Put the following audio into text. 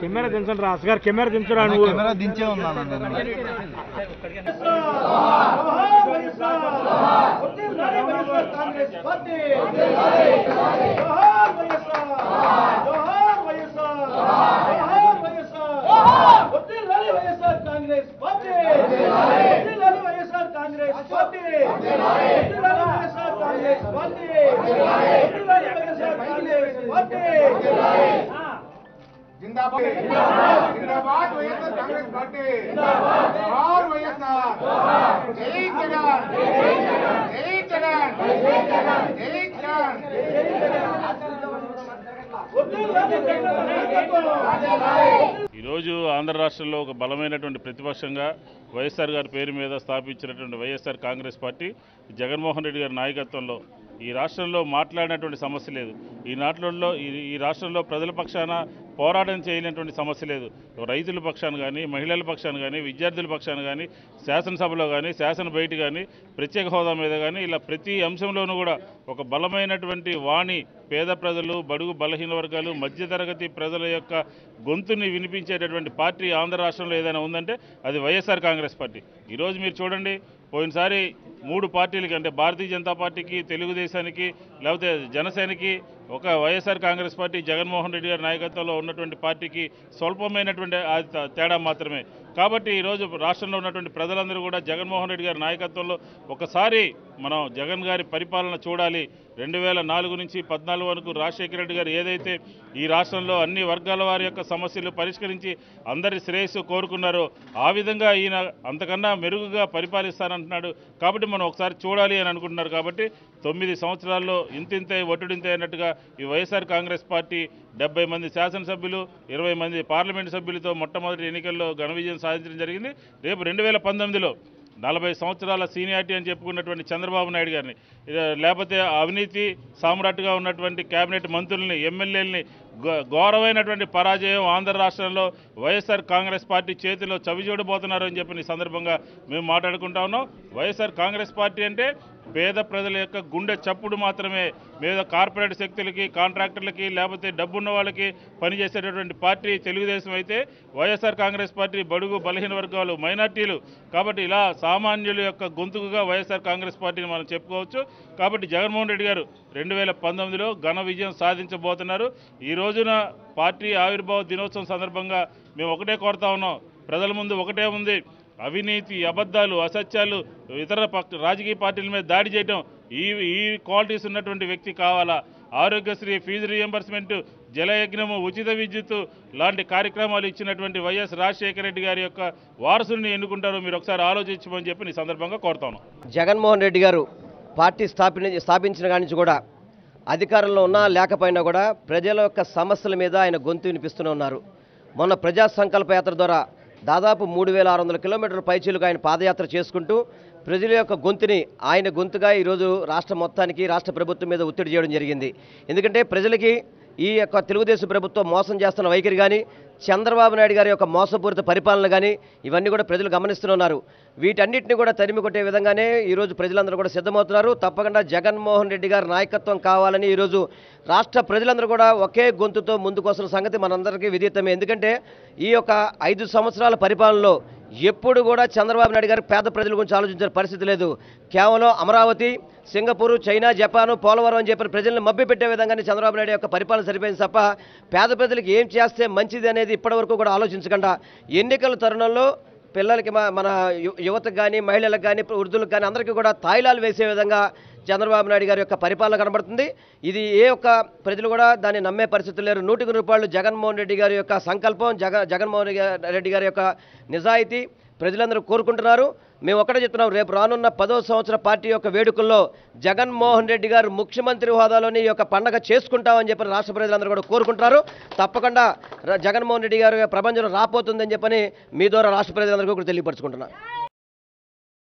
Camera దించండి రా Asgar, camera దించరా నువ్వు. Camera దించే ఉన్నాను जिंदाबाद వైఎస్ఆర్ కాంగ్రెస్ పార్టీ जोहार వైఎస్ఆర్ జై జగన్ జై జగన్ జై జగన్ ఈ రోజు ఆంధ్ర రాష్ట్రంలో ఒక బలమైనటువంటి ప్రతిపక్షంగా వైఎస్ఆర్ గారి పేరు మీద స్థాపించినటువంటి వైఎస్ఆర్ కాంగ్రెస్ పార్టీ జగన్మోహన్ రెడ్డి గారి నాయకత్వంలో ఈ రాష్ట్రంలో మాట్లాడినటువంటి సమస్య లేదు. ఈ రాష్ట్రంలో ప్రజల పక్షాన పోరాటం చేయలేనటువంటి సమస్య లేదు. రైతుల పక్షాన కానీ, మహిళల పక్షాన కానీ, విద్యార్థుల పక్షాన కానీ, శాసనసభలో కానీ, శాసన బయట కానీ, ప్రత్యేక హోదా మీద కానీ, ఇలా ప్రతి అంశంలోనూ కూడా ఒక బలమైనటువంటి వాణి పేద ప్రజలు, బడుగు బలహీన వర్గాలు, మధ్యతరగతి ప్రజల యొక్క గొంతుని వినిపించేటటువంటి పార్టీ ఆంధ్ర రాష్ట్రంలో ఏదైనా ఉందంటే అది వైఎస్ఆర్ కాంగ్రెస్ పార్టీ. ఈరోజు మీరు చూడండి, పోయినసారి 3 పార్టీలకి అంటే భారతీయ జనతా పార్టీకి, తెలుగుదేశానికి, లేకపోతే జనసేనకి ఒక వైఎస్ఆర్ కాంగ్రెస్ పార్టీ జగన్మోహన్ రెడ్డి గారి నాయకత్వంలో ఉన్నటువంటి పార్టీకి స్వల్పమైనటువంటి తేడా మాత్రమే. కాబట్టి ఈరోజు రాష్ట్రంలో ఉన్నటువంటి ప్రజలందరూ కూడా జగన్మోహన్ రెడ్డి గారి నాయకత్వంలో ఒకసారి మనం జగన్ గారి పరిపాలన చూడాలి. 2004 నుంచి 14 వరకు రాజశేఖర రెడ్డి గారు ఏదైతే ఈ రాష్ట్రంలో అన్ని వర్గాల వారి యొక్క సమస్యలు పరిష్కరించి అందరి శ్రేయస్సు కోరుకున్నారో ఆ విధంగా ఈయన అంతకన్నా మెరుగుగా పరిపాలిస్తానంటున్నాడు. కాబట్టి మనం ఒకసారి చూడాలి అని అనుకుంటున్నారు. కాబట్టి 9 సంవత్సరాల్లో ఇంతింతే ఒట్టుడింతే అన్నట్టుగా ఈ వైఎస్ఆర్ కాంగ్రెస్ పార్టీ 70 మంది శాసనసభ్యులు, 20 మంది పార్లమెంటు సభ్యులతో మొట్టమొదటి ఎన్నికల్లో ఘన విజయం సాధించడం జరిగింది. రేపు 2019లో 40 సంవత్సరాల సీనియారిటీ అని చెప్పుకున్నటువంటి చంద్రబాబు నాయుడు గారిని, లేకపోతే అవినీతి సామ్రాట్గా ఉన్నటువంటి కేబినెట్ మంత్రుల్ని, ఎమ్మెల్యేలని ఘోరమైనటువంటి పరాజయం ఆంధ్ర రాష్ట్రంలో వైఎస్ఆర్ కాంగ్రెస్ పార్టీ చేతిలో చవిచూడబోతున్నారు అని చెప్పి ఈ సందర్భంగా మేము మాట్లాడుకుంటా ఉన్నాం. వైఎస్ఆర్ కాంగ్రెస్ పార్టీ అంటే పేద ప్రజల యొక్క గుండె చప్పుడు మాత్రమే. మీద కార్పొరేట్ శక్తులకి, కాంట్రాక్టర్లకి, లేకపోతే డబ్బున్న వాళ్ళకి పనిచేసేటటువంటి పార్టీ తెలుగుదేశం అయితే వైఎస్ఆర్ కాంగ్రెస్ పార్టీ బడుగు బలహీన వర్గాలు, మైనార్టీలు. కాబట్టి ఇలా సామాన్యుల యొక్క గొంతుకుగా వైఎస్ఆర్ కాంగ్రెస్ పార్టీని మనం చెప్పుకోవచ్చు. కాబట్టి జగన్మోహన్ రెడ్డి గారు 2019లో ఘన విజయం సాధించబోతున్నారు. ఈ రోజున పార్టీ ఆవిర్భావ దినోత్సవం సందర్భంగా మేము ఒకటే కోరుతా ఉన్నాం, ప్రజల ముందు ఒకటే ఉంది, అవినీతి, అబద్ధాలు, అసత్యాలు, ఇతర రాజకీయ పార్టీల మీద దాడి చేయడం ఈ క్వాలిటీస్ ఉన్నటువంటి వ్యక్తి కావాలా. ఆరోగ్యశ్రీ, ఫీజు రీఎంబర్స్మెంట్, జలయజ్ఞము, ఉచిత విద్యుత్తు లాంటి కార్యక్రమాలు ఇచ్చినటువంటి వైఎస్ రాజశేఖర రెడ్డి గారి యొక్క వారసుని ఎన్నుకుంటారో మీరు ఒకసారి ఆలోచించమని చెప్పి ఈ సందర్భంగా కోరుతాను. జగన్మోహన్ రెడ్డి గారు పార్టీ స్థాపించిన కాడి నుంచి కూడా అధికారంలో ఉన్నా లేకపోయినా కూడా ప్రజల యొక్క సమస్యల మీద ఆయన గొంతు వినిపిస్తూనే ఉన్నారు. మొన్న ప్రజా సంకల్ప యాత్ర ద్వారా దాదాపు 3600 కిలోమీటర్ల పైచీలకు ఆయన పాదయాత్ర చేసుకుంటూ ప్రజల యొక్క గొంతుని ఆయన గొంతుగా ఈరోజు రాష్ట్ర మొత్తానికి, రాష్ట్ర ప్రభుత్వం మీద ఒత్తిడి చేయడం జరిగింది. ఎందుకంటే ప్రజలకి ఈ యొక్క తెలుగుదేశం ప్రభుత్వం మోసం చేస్తున్న వైఖరి కానీ, చంద్రబాబు నాయుడు గారి యొక్క మోసపూరిత పరిపాలన కానీ ఇవన్నీ కూడా ప్రజలు గమనిస్తున్నారు. వీటన్నిటిని కూడా తరిమి కొట్టే విధంగానే ఈరోజు ప్రజలందరూ కూడా సిద్ధమవుతున్నారు. తప్పకుండా జగన్మోహన్ రెడ్డి గారి నాయకత్వం కావాలని ఈరోజు రాష్ట్ర ప్రజలందరూ కూడా ఒకే గొంతుతో ముందుకొస్తున్న సంగతి మనందరికీ విదితమే. ఎందుకంటే ఈ యొక్క 5 సంవత్సరాల పరిపాలనలో ఎప్పుడు కూడా చంద్రబాబు నాయుడు గారు పేద ప్రజల గురించి ఆలోచించిన పరిస్థితి లేదు. కేవలం Amaravati, Singapore, China, Japan, Polavaram అని చెప్పిన ప్రజల్ని మభ్యపెట్టే విధంగానే చంద్రబాబు నాయుడు యొక్క పరిపాలన సరిపోయింది తప్ప పేద ప్రజలకు ఏం చేస్తే మంచిది అనేది ఇప్పటివరకు కూడా ఆలోచించకుండా ఎన్నికల తరుణంలో పిల్లలకి మన యువతకు కానీ, మహిళలకు కానీ, వృద్ధులకు కానీ అందరికీ కూడా తాయిలాలు వేసే విధంగా చంద్రబాబు నాయుడు గారి యొక్క పరిపాలన కనబడుతుంది. ఇది ఏ ఒక్క ప్రజలు కూడా దాన్ని నమ్మే పరిస్థితులు లేరు. 100కి రూపాయలు జగన్మోహన్ రెడ్డి గారి యొక్క సంకల్పం, జగన్మోహన్ రెడ్డి గారి యొక్క నిజాయితీ ప్రజలందరూ కోరుకుంటున్నారు. మేము ఒక్కటే చెప్తున్నాం, రేపు రానున్న 10వ సంవత్సర పార్టీ యొక్క వేడుకల్లో జగన్మోహన్ రెడ్డి గారు ముఖ్యమంత్రి హోదాలోని ఈ యొక్క పండగ చేసుకుంటామని చెప్పి రాష్ట్ర ప్రజలందరూ కూడా కోరుకుంటున్నారు. తప్పకుండా జగన్మోహన్ రెడ్డి గారి ప్రపంచం రాపోతుందని చెప్పని మీ ద్వారా రాష్ట్ర ప్రజలందరికీ కూడా తెలియపరచుకుంటున్నారు.